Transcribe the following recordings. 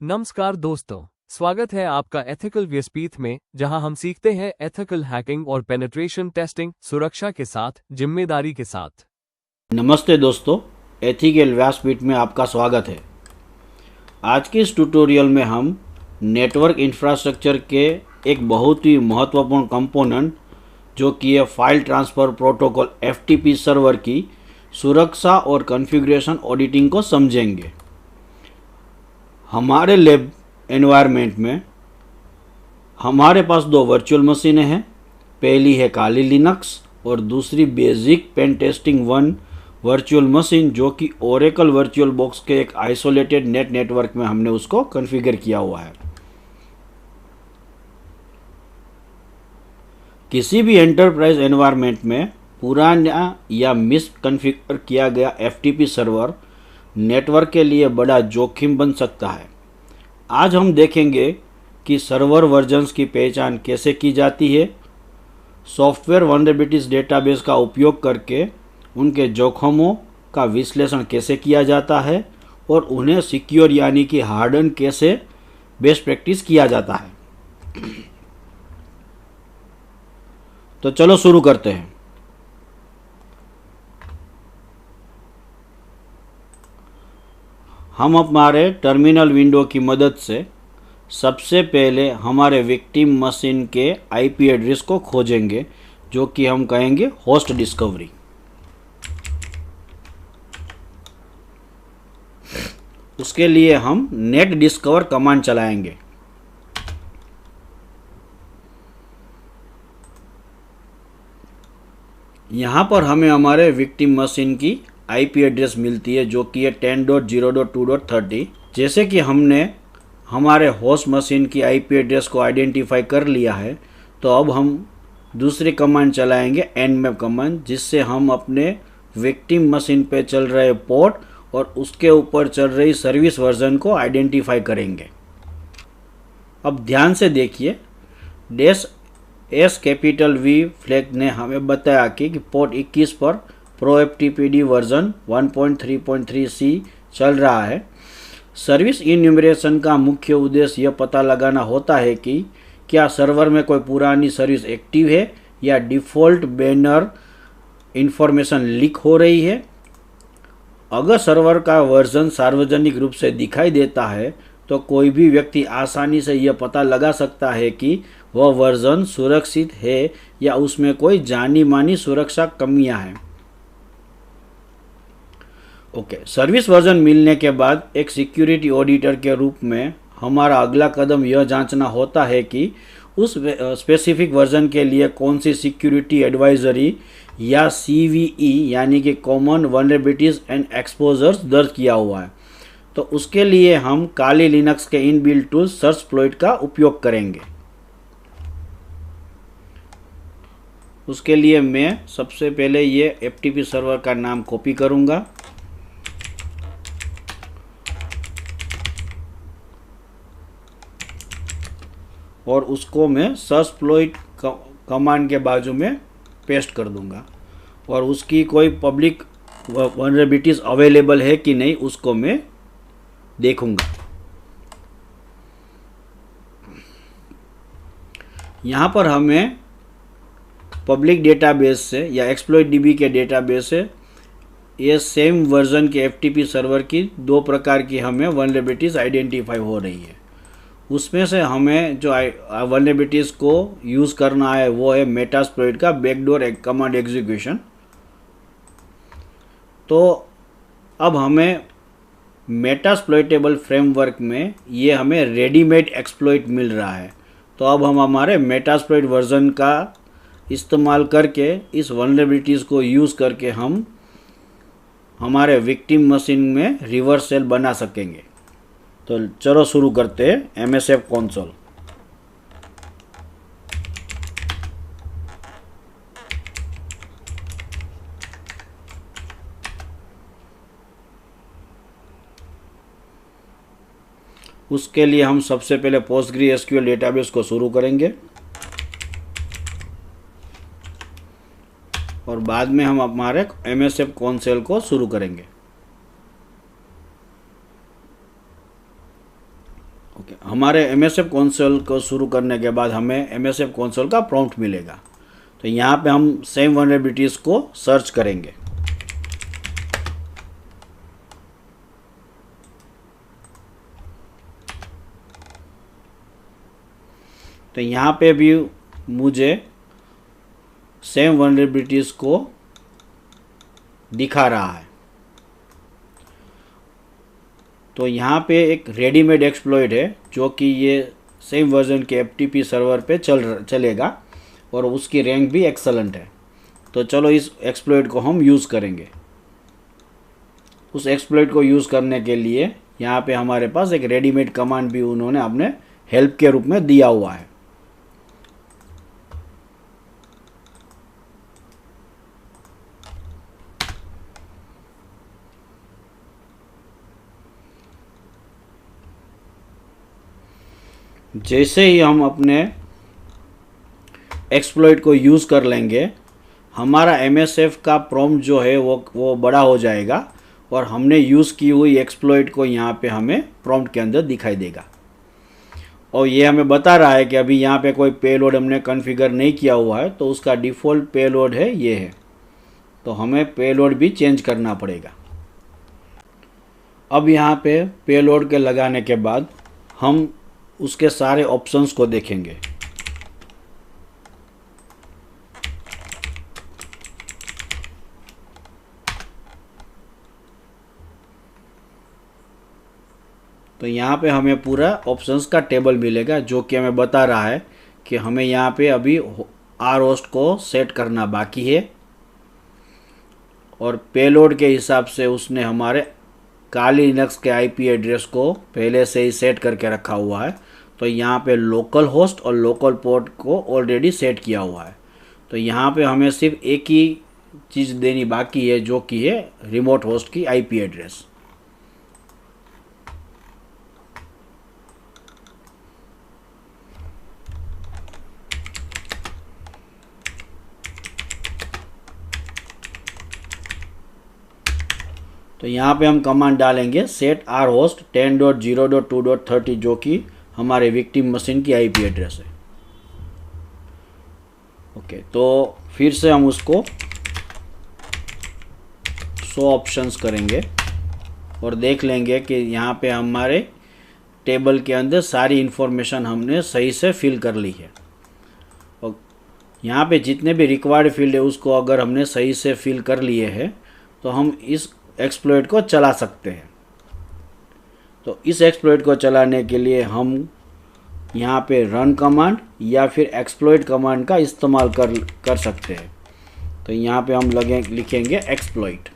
नमस्कार दोस्तों, स्वागत है आपका एथिकल व्यासपीठ में, जहां हम सीखते हैं एथिकल हैकिंग और पेनिट्रेशन टेस्टिंग सुरक्षा के साथ, जिम्मेदारी के साथ। नमस्ते दोस्तों, एथिकल व्यासपीठ में आपका स्वागत है। आज के इस ट्यूटोरियल में हम नेटवर्क इंफ्रास्ट्रक्चर के एक बहुत ही महत्वपूर्ण कंपोनेंट जो कि है file transfer protocol FTP server की सुरक्षा और कॉन्फ़िगरेशन ऑडिटिंग को समझेंगे। हमारे लैब एनवायरनमेंट में हमारे पास दो वर्चुअल मशीनें हैं। पहली है काली लिनक्स और दूसरी basic pen testing one virtual machine, जो कि ओरेकल वर्चुअल बॉक्स के एक आइसोलेटेड नेटवर्क में हमने उसको कॉन्फ़िगर किया हुआ है। किसी भी एंटरप्राइज एनवायरनमेंट में पुराना या मिस कॉन्फ़िगर किया गया एफटीपी सर्वर नेटवर्क के लिए बड़ा जोखिम बन सकता है। आज हम देखेंगे कि सर्वर वर्जन्स की पहचान कैसे की जाती है, सॉफ्टवेयर वल्नरेबिलिटीज डेटाबेस का उपयोग करके उनके जोखिमों का विश्लेषण कैसे किया जाता है और उन्हें सिक्योर यानी कि हार्डन कैसे बेस्ट प्रैक्टिस किया जाता है। तो चलो शुरू करते हैं। हम हमारे टर्मिनल विंडो की मदद से सबसे पहले हमारे विक्टिम मशीन के आईपी एड्रेस को खोजेंगे, जो कि हम कहेंगे होस्ट डिस्कवरी। उसके लिए हम नेट डिस्कवर कमांड चलाएंगे। यहाँ पर हमें हमारे विक्टिम मशीन की आईपी एड्रेस मिलती है, जो कि है 10.0.2.30। जैसे कि हमने हमारे होस्ट मशीन की आईपी एड्रेस को आइडेंटिफाई कर लिया है, तो अब हम दूसरी कमांड चलाएंगे nmap कमांड, जिससे हम अपने विक्टिम मशीन पे चल रहे पोर्ट और उसके ऊपर चल रही सर्विस वर्जन को आइडेंटिफाई करेंगे। अब ध्यान से देखिए, -S फ्लैग ने हमें बताया कि पोर्ट 21 पर प्रो एफटीपीडी वर्जन 1.3.3c चल रहा है। सर्विस इन्यूमरेशन का मुख्य उद्देश्य यह पता लगाना होता है कि क्या सर्वर में कोई पुरानी सर्विस एक्टिव है या डिफ़ॉल्ट बैनर इंफॉर्मेशन लीक हो रही है। अगर सर्वर का वर्जन सार्वजनिक रूप से दिखाई देता है, तो कोई भी व्यक्ति आसानी से यह पता लगा सकता है कि वह वर्जन सुरक्षित है या उसमें कोई जानी मानी सुरक्षा कमियां हैं। सर्विस वर्जन मिलने के बाद एक सिक्योरिटी ऑडिटर के रूप में हमारा अगला कदम यह जांचना होता है कि उस स्पेसिफिक वर्जन के लिए कौन सी सिक्योरिटी एडवाइजरी या CVE यानी कि कॉमन वल्नरेबिलिटीज एंड एक्सपोजर्स दर्ज किया हुआ है। तो उसके लिए हम काली लिनक्स के इनबिल्ट टूल सर्चप्लॉइट का उपयोग करेंगे। उसके लिए मैं सबसे पहले ये एफटीपी सर्वर का नाम कॉपी करूँगा और उसको मैं सर्चप्लॉइट कमांड के बाजू में पेस्ट कर दूंगा और उसकी कोई पब्लिक वल्नरेबिलिटीज अवेलेबल है कि नहीं उसको मैं देखूंगा। यहाँ पर हमें पब्लिक डेटाबेस से या एक्सप्लॉइट डीबी के डेटाबेस से ये सेम वर्जन के एफटीपी सर्वर की दो प्रकार की हमें वल्नरेबिलिटीज आइडेंटिफाई हो रही है। उसमें से हमें जो वल्नरेबिलिटीज़ को यूज़ करना है वो है मेटास्प्लॉइट का बैकडोर कमांड एग्जीक्यूशन। तो अब हमें मेटास्प्लॉइटेबल फ्रेमवर्क में ये हमें रेडीमेड एक्सप्लॉइट मिल रहा है। तो अब हम हमारे मेटास्प्लॉइट वर्जन का इस्तेमाल करके इस वल्नरेबिलिटीज़ को यूज़ करके हम हमारे विक्टिम मशीन में रिवर्स सेल बना सकेंगे। तो चलो शुरू करते हैं MSF कंसोल। उसके लिए हम सबसे पहले PostgreSQL डेटाबेस को शुरू करेंगे और बाद में हम हमारे MSF कंसोल को शुरू करेंगे। ओके, हमारे MSF कंसोल को शुरू करने के बाद हमें MSF कंसोल का प्रॉम्प्ट मिलेगा। तो यहाँ पे हम सेम वल्नरेबिलिटीज़ को सर्च करेंगे। तो यहाँ पे भी मुझे सेम वल्नरेबिलिटीज़ को दिखा रहा है। तो यहाँ पे एक रेडीमेड एक्सप्लॉइट है जो कि ये सेम वर्जन के FTP सर्वर पे चलेगा और उसकी रैंक भी एक्सलेंट है। तो चलो इस एक्सप्लॉइट को हम यूज़ करेंगे। उस एक्सप्लॉइट को यूज़ करने के लिए यहाँ पे हमारे पास एक रेडीमेड कमांड भी उन्होंने अपने हेल्प के रूप में दिया हुआ है। जैसे ही हम अपने एक्सप्लॉइट को यूज़ कर लेंगे, हमारा MSF का प्रॉम्प्ट जो है वो बड़ा हो जाएगा और हमने यूज़ की हुई एक्सप्लॉइट को यहाँ पे हमें प्रॉम्प्ट के अंदर दिखाई देगा। और ये हमें बता रहा है कि अभी यहाँ पे कोई पेलोड हमने कॉन्फ़िगर नहीं किया हुआ है, तो उसका डिफ़ॉल्ट पेलोड है ये है। तो हमें पेलोड भी चेंज करना पड़ेगा। अब यहाँ पे पेलोड के लगाने के बाद हम उसके सारे ऑप्शंस को देखेंगे। तो यहाँ पे हमें पूरा ऑप्शंस का टेबल मिलेगा जो कि हमें बता रहा है कि हमें यहाँ पे अभी RHOST को सेट करना बाकी है और पेलोड के हिसाब से उसने हमारे काली लिनक्स के IP एड्रेस को पहले से ही सेट करके रखा हुआ है। तो यहाँ पे लोकल होस्ट और लोकल पोर्ट को ऑलरेडी सेट किया हुआ है। तो यहाँ पे हमें सिर्फ एक ही चीज़ देनी बाकी है जो कि है रिमोट होस्ट की IP एड्रेस। तो यहाँ पे हम कमांड डालेंगे set rhost 10.0.2.30 जो कि हमारे विक्टिम मशीन की IP एड्रेस है। ओके, तो फिर से हम उसको शो ऑप्शंस करेंगे और देख लेंगे कि यहाँ पे हमारे टेबल के अंदर सारी इन्फॉर्मेशन हमने सही से फिल कर ली है। और यहाँ पे जितने भी रिक्वायर्ड फील्ड है उसको अगर हमने सही से फिल कर लिए हैं तो हम इस एक्सप्लॉइट को चला सकते हैं। तो इस एक्सप्लॉइट को चलाने के लिए हम यहाँ पे रन कमांड या फिर एक्सप्लॉइट कमांड का इस्तेमाल कर सकते हैं। तो यहाँ पे हम लिखेंगे एक्सप्लॉइट।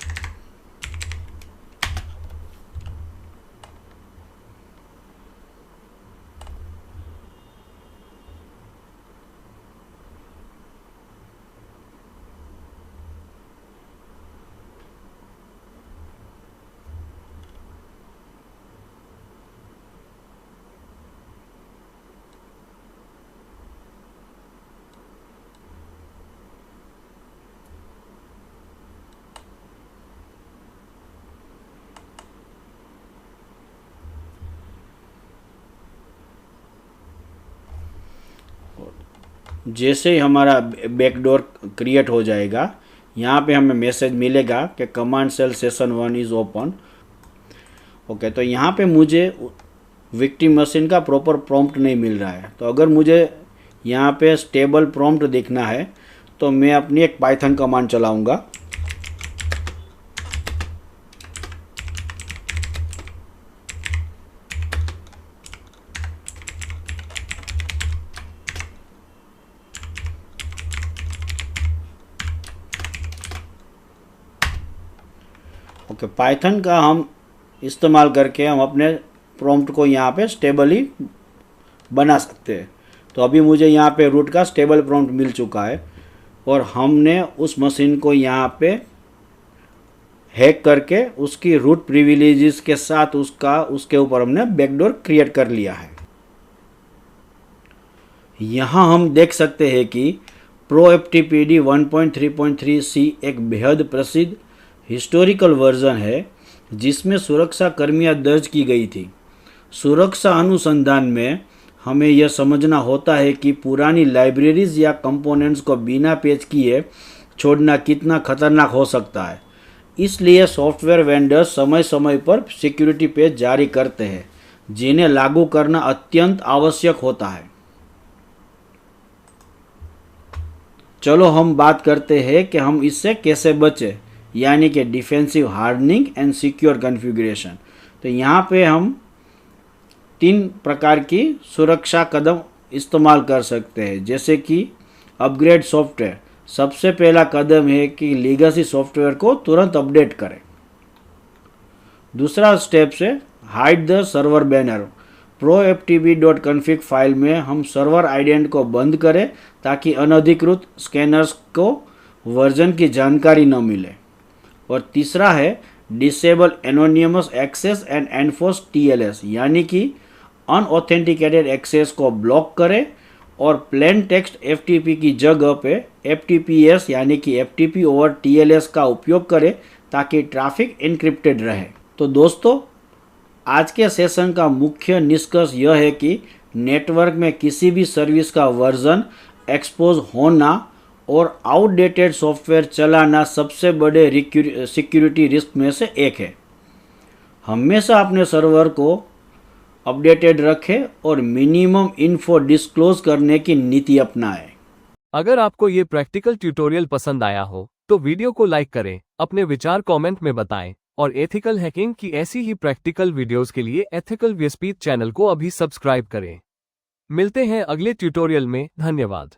जैसे ही हमारा बैकडोर क्रिएट हो जाएगा, यहाँ पे हमें मैसेज मिलेगा कि command shell session 1 is open. Okay, तो यहाँ पे मुझे विक्टिम मशीन का प्रॉपर प्रॉम्प्ट नहीं मिल रहा है। तो अगर मुझे यहाँ पे स्टेबल प्रॉम्प्ट देखना है तो मैं अपनी एक पाइथन कमांड चलाऊँगा। ओके, पाइथन का हम इस्तेमाल करके हम अपने प्रॉम्प्ट को यहाँ पे स्टेबली बना सकते हैं। तो अभी मुझे यहाँ पे रूट का स्टेबल प्रॉम्प्ट मिल चुका है और हमने उस मशीन को यहाँ पे हैक करके उसकी रूट प्रिविलेजेस के साथ उसके ऊपर हमने बैकडोर क्रिएट कर लिया है। यहाँ हम देख सकते हैं कि ProFTPD 1.3.3C एक बेहद प्रसिद्ध हिस्टोरिकल वर्जन है जिसमें सुरक्षा कर्मियाँ दर्ज की गई थी। सुरक्षा अनुसंधान में हमें यह समझना होता है कि पुरानी लाइब्रेरीज या कंपोनेंट्स को बिना पैच किए छोड़ना कितना खतरनाक हो सकता है। इसलिए सॉफ्टवेयर वेंडर्स समय समय पर सिक्योरिटी पैच जारी करते हैं, जिन्हें लागू करना अत्यंत आवश्यक होता है। चलो हम बात करते हैं कि हम इससे कैसे बचें, यानी कि defensive hardening and secure configuration. तो यहाँ पे हम 3 प्रकार की सुरक्षा कदम इस्तेमाल कर सकते हैं, जैसे कि अपग्रेड सॉफ्टवेयर। सबसे पहला कदम है कि लीगेसी सॉफ्टवेयर को तुरंत अपडेट करें। दूसरा स्टेप से hide the server banner. proftp.config file में हम सर्वर आइडेंट को बंद करें ताकि अनधिकृत स्कैनर्स को वर्जन की जानकारी न मिले। और तीसरा है disable anonymous access and enforce TLS, यानी कि अनऑथेंटिकेटेड एक्सेस को ब्लॉक करें और प्लेन टेक्स्ट FTP की जगह पे FTPS यानी कि FTP ओवर TLS का उपयोग करें ताकि ट्रैफिक एन्क्रिप्टेड रहे। तो दोस्तों, आज के सेशन का मुख्य निष्कर्ष यह है कि नेटवर्क में किसी भी सर्विस का वर्जन एक्सपोज होना और आउटडेटेड सॉफ्टवेयर चलाना सबसे बड़े सिक्योरिटी रिस्क में से एक है। हमेशा अपने सर्वर को अपडेटेड रखें और मिनिमम इन्फो डिस्क्लोज करने की नीति अपनाएं। अगर आपको ये प्रैक्टिकल ट्यूटोरियल पसंद आया हो तो वीडियो को लाइक करें, अपने विचार कमेंट में बताएं और एथिकल हैकिंग की ऐसी ही प्रैक्टिकल वीडियोस के लिए एथिकल व्यस्पीत चैनल को अभी सब्सक्राइब करें। मिलते हैं अगले ट्यूटोरियल में। धन्यवाद।